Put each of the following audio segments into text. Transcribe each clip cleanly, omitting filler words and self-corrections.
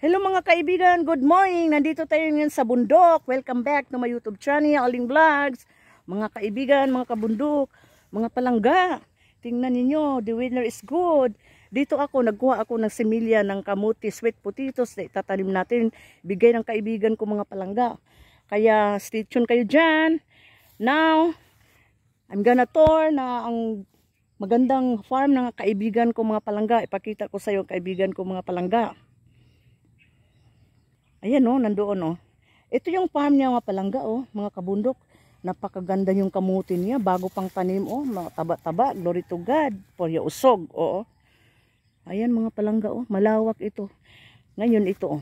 Hello mga kaibigan, good morning! Nandito tayo ngayon sa bundok. Welcome back to my YouTube channel, Aling Vlogs. Mga kaibigan, mga kabundok, mga palangga. Tingnan ninyo, the weather is good. Dito nagkuha ako ng similya ng kamuti, sweet potatoes na itatanim natin. Bigay ng kaibigan ko mga palangga. Kaya stay tuned kayo dyan. Now, I'm gonna tour na ang magandang farm ng kaibigan ko mga palangga. Ipakita ko sa iyo kaibigan ko mga palangga. Ayan o, nandoon o. Ito yung farm niya mga palangga o, mga kabundok. Napakaganda yung kamuti niya, bago pang tanim o, mga taba-taba, glory to God, for your usog o. Ayan mga palangga o, malawak ito. Ngayon ito o,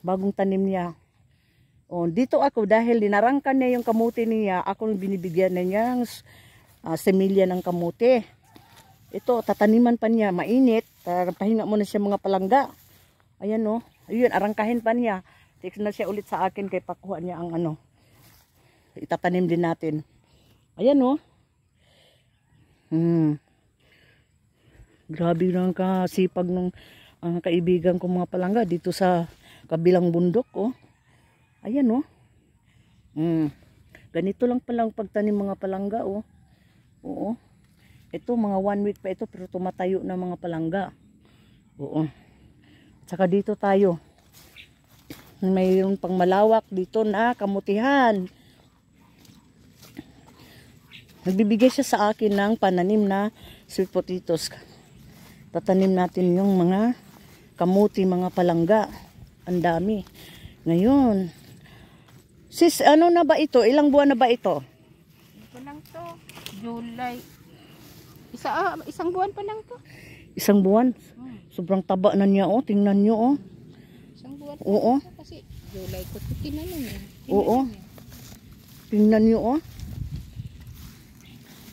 bagong tanim niya. O, dito ako dahil dinarangkan niya yung kamuti niya, ako binibigyan na niya ng semilya ng kamuti. Ito, tataniman pa niya, mainit, pahinga muna siya mga palangga. Ayan o. Ayun, arangkahin pa niya. Text na siya ulit sa akin kay pakuha niya ang ano. Itatanim din natin. Ayan o. Grabe lang kasipag ng kaibigan ko mga palangga dito sa kabilang bundok o. Ayan o. Ganito lang palang pagtanim mga palangga o. Oo. Ito mga 1 week pa ito pero tumatayo na mga palangga. Oo. Saka dito tayo. Mayroon pang malawak dito na kamutihan. Nagbibigay siya sa akin ng pananim na sweet potatoes. Tatanim natin yung mga kamuti, mga palangga. Ang dami. Ngayon. Sis, ano na ba ito? Ilang buwan na ba ito? Ito lang to. July. Isang buwan pa lang to. Isang buwan? Sobrang taba na niya oh, tingnan niyo oh. Isang buwan. Oo. Kasi July ko ito tinanim eh. Oo. Tingnan niyo oh.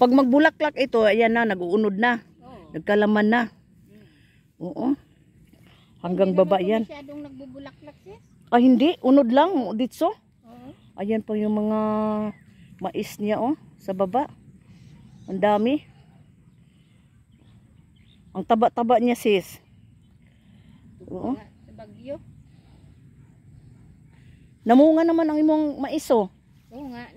Pag magbulaklak ito, ayan na, nag-uunod na. Nagkalaman na. Oo. Hanggang baba yan. Hindi masyadong nagbubulaklak sis. Ah, hindi. Unod lang dito. Oo. Ayan pa yung mga mais niya oh, sa baba. Ang dami. Ang taba-taba niya sis. Oo. Sa Bagyo. Namunga naman ang imong mais oh. Oo nga,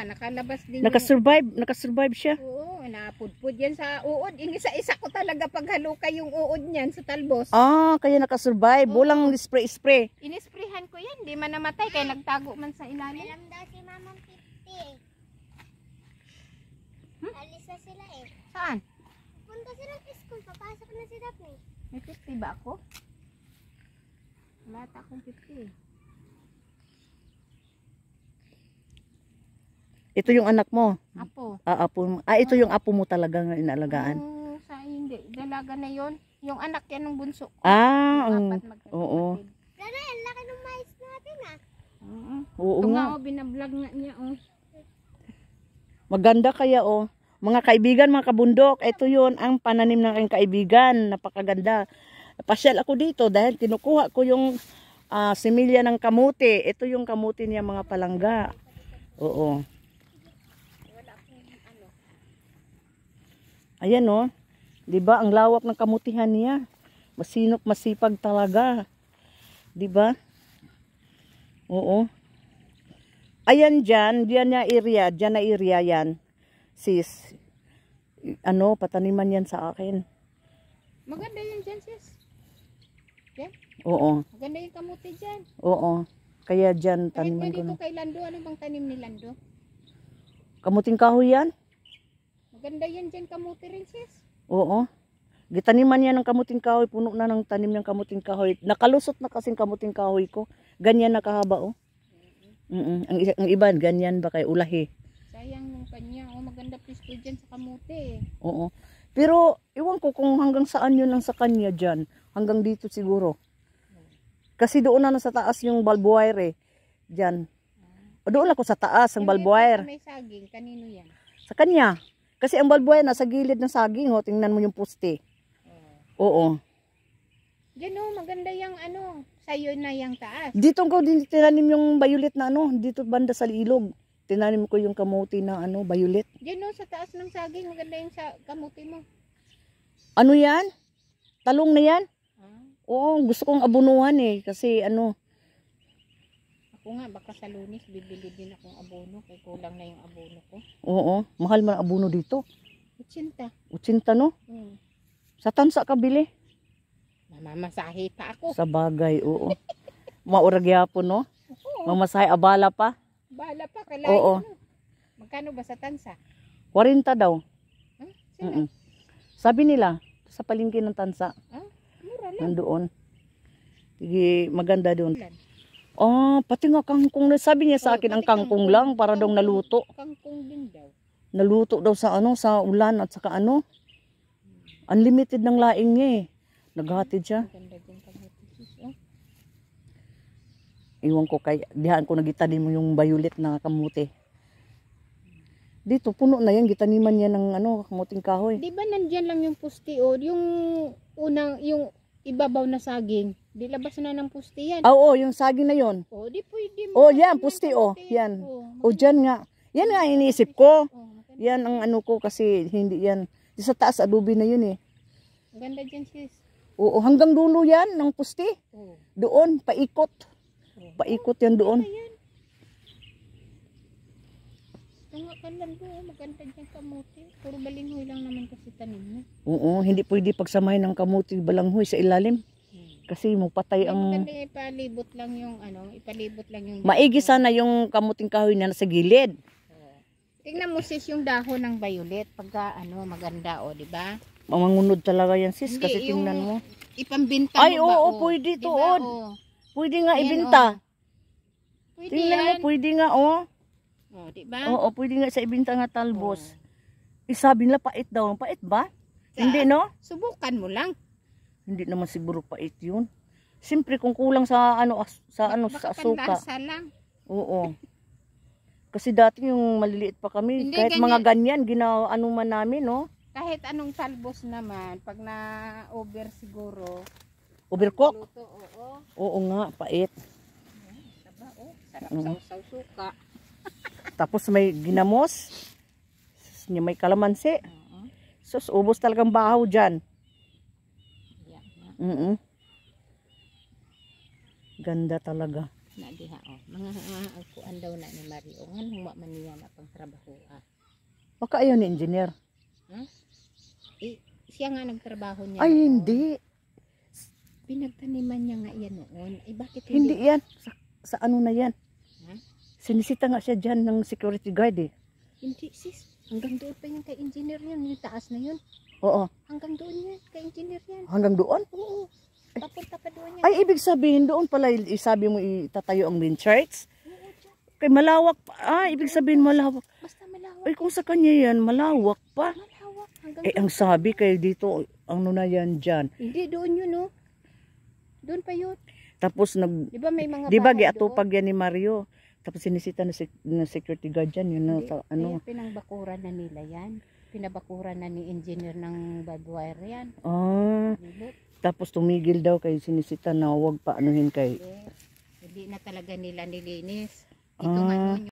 nakalabas din. Nakasurvive siya. Oo, napudpud yan sa uod. Isa-isa ko talaga paghalukay yung uod niyan sa talbos. Ah, kaya nakasurvive. Walang spray-spray. Inisprehan ko yan, di man namatay kaya nagtago man sa ilalim. Alam daw si Mamang 50. Alis na sila eh. Saan? Punta sila sa school, papasok na si Daphne. May 50 ba ako? Wala akong 50. Ito yung anak mo. Apo. Apo mo. Ito yung apo mo talaga nga inaalagaan. Sa hindi. Dalaga na yon. Yung anak yan ng bunso. Oo. Dada, ang laki ng mais natin ah. Oo Ito nga. nga binablog nga niya Maganda kaya oh. Mga kaibigan, mga kabundok, ito yun ang pananim ng aking kaibigan. Napakaganda. Pasyal ako dito dahil kinukuha ko yung similya ng kamuti. Ito yung kamuti niya mga palangga. Oo. Ayan oh. 'Di ba ang lawak ng kamutihan niya? Masinop, masipag talaga. 'Di ba? Oo. Ayan diyan na area yan. Sis. Pataniman yan sa akin. Maganda yan dyan sis. Yan. Oo. Maganda yung kamuti dyan. Oo. Kaya dyan Kahit taniman ko dito na. kay Lando, ano bang tanim ni Lando? Kamuting kahoy yan? Maganda yan dyan kamuti rin sis. Oo. Gitaniman yan ng kamuting kahoy. Puno na ng tanim ng kamuting kahoy. Nakalusot na kasing kamuting kahoy ko. Ganyan nakahaba oh. Ang iba ganyan ba kay ulahi. Sayang yung kanya. Maganda pisto dyan sa kamuti. Oo. Pero iwan ko kung hanggang saan yun ang sa kanya dyan. Hanggang dito siguro. Kasi doon na sa taas yung bulb wire eh. Dyan. O doon ako sa taas ang bulb wire. May saging. Kanino yan? Sa kanya. Kasi ang bulb wire nasa gilid ng saging. Oh. Tingnan mo yung poste. Oo. Diyan maganda yung sayo na yung taas. Dito ko din tinanim yung violet na dito banda sa ilog. Tinanim ko yung kamuti na violet. Diyan sa taas ng saging, maganda yung kamuti mo. Ano yan? Talong na yan? Oo, gusto kong abunuhan eh. Kasi ano, Ako nga, baka sa Lunes, bibili din akong abono. Kaya kulang na yung abono ko. oo, mahal man ang abuno dito. 80. 80 no? Sa tansa ka bili. Mamamasahe pa ako. Sa bagay, oo. Maurag yapon no? Oo. Mamasahe abala pa. Bala pa, kalayo. Oo. Magkano ba sa tansa? 40 daw. Huh? Sino? Mm-mm. Sabi nila, sa palengke ng tansa, Mura lang. nandoon. Sige, maganda doon. Ilan? Pati nga kangkong na. Sabi niya sa Oh, akin, ang pati kangkong lang, para daw naluto. Kangkong din daw. Naluto daw sa ano, sa ulan at saka ano. Unlimited ng laing niya eh. Naghatid siya. Ang ganda din kamote. Oh. Iwan ko kay, dihaan ko nagitanim mo yung violet na kamuti. Dito, puno na yan. Gitaniman niya ng ano, kamuting kahoy. Di ba nandyan lang yung pusti o yung unang, yung ibabaw na saging? Di labas na ng pusti yan. Oo, yung saging na yon. O, di pwede mo. Oh, yan, pusti oh. Yan. O, dyan nga. Yan nga iniisip ko. Yan ang ano ko kasi hindi yan. Di sa taas, adobe na yun eh. Ang ganda dyan sis. Oo, hanggang dulo yan ng pusti. Oh. Doon, paikot. Paikot yan doon. Ayan. Tanga ka lang doon. Maganda dyan kamote. Puro balinghoy lang naman kasi tanim mo. Oo, hindi pwede pagsamahin ng kamuti balanghoy sa ilalim. Kasi patay ang... Maganda ipalibot lang yung ano, ipalibot lang yung... Maigi sana yung kamuting kahoy na nasa gilid. Tingnan mo sis yung dahon ng violet. Pagka ano, maganda o, di ba? Mamangunod talaga yan sis, Hindi, kasi yung tingnan mo. Ipambinta Ay, mo ba? oo, o? pwede Di to, ba, od. o? Pwede nga Ayan, ibenta. Pwede Tingnan mo, yan. pwede nga, oh. O, di ba? Oo, pwede nga sa ibenta nga talbos. Sabi nila pait daw. Pait ba? Hindi, no? Subukan mo lang. Hindi naman siguro pait yun. Siyempre, kung kulang sa ano, sa Baka suka. panlasa lang. Oo. Kasi dati yung maliliit pa kami, Hindi, kahit mga ganyan, ano man namin, no? Kahit anong talbos naman, pag na-over siguro, Overcook? luto, oo. Oo nga, pait. Taba, oh. Sarap Mm. sausaw suka. Tapos may ginamos, may kalamansi. Oo. Sus, ubos talagang bahaw dyan. Yan, na. Ganda talaga. Na diha, oh. Mga kuan daw na ni Mario. Nganong wa man niya na pang trabaho, ah. Baka ayaw ni engineer. Siya nga nagtrabaho niya. Ay, noon. hindi. Pinagtaniman niya nga yan noon. Eh, bakit Hindi hindi? yan. Sa ano na yan. Ha? Sinisita nga siya dyan ng security guard eh. Hindi, sis. Hanggang doon pa yung kay engineer yan. Yung taas na yun. Oo. Hanggang doon yan. Kay engineer yan. Hanggang doon? Oo. Papunta pa doon yan. Ay, ibig sabihin doon pala, sabi mo itatayo ang main church? Oo, dyan. Kay malawak pa. Ibig sabihin malawak. Basta malawak. Ay, kung sa kanya yan, malawak pa. Malawak. Hanggang Ang sabi kay dito, ano na yan dyan. Hindi, doon yun, oh. Doon pa yun. Tapos Di ba may mga di ba bahay giatupag yan ni Mario? Tapos sinisita na security guard dyan, yun na, Hindi, ano. kaya pinangbakuran na nila yan. Pinabakuran na ni engineer ng barbed wire yan. Nilot. Tapos tumigil daw kay sinisita na huwag pa anuhin kay Hindi na talaga nila nilinis. Ito nga noon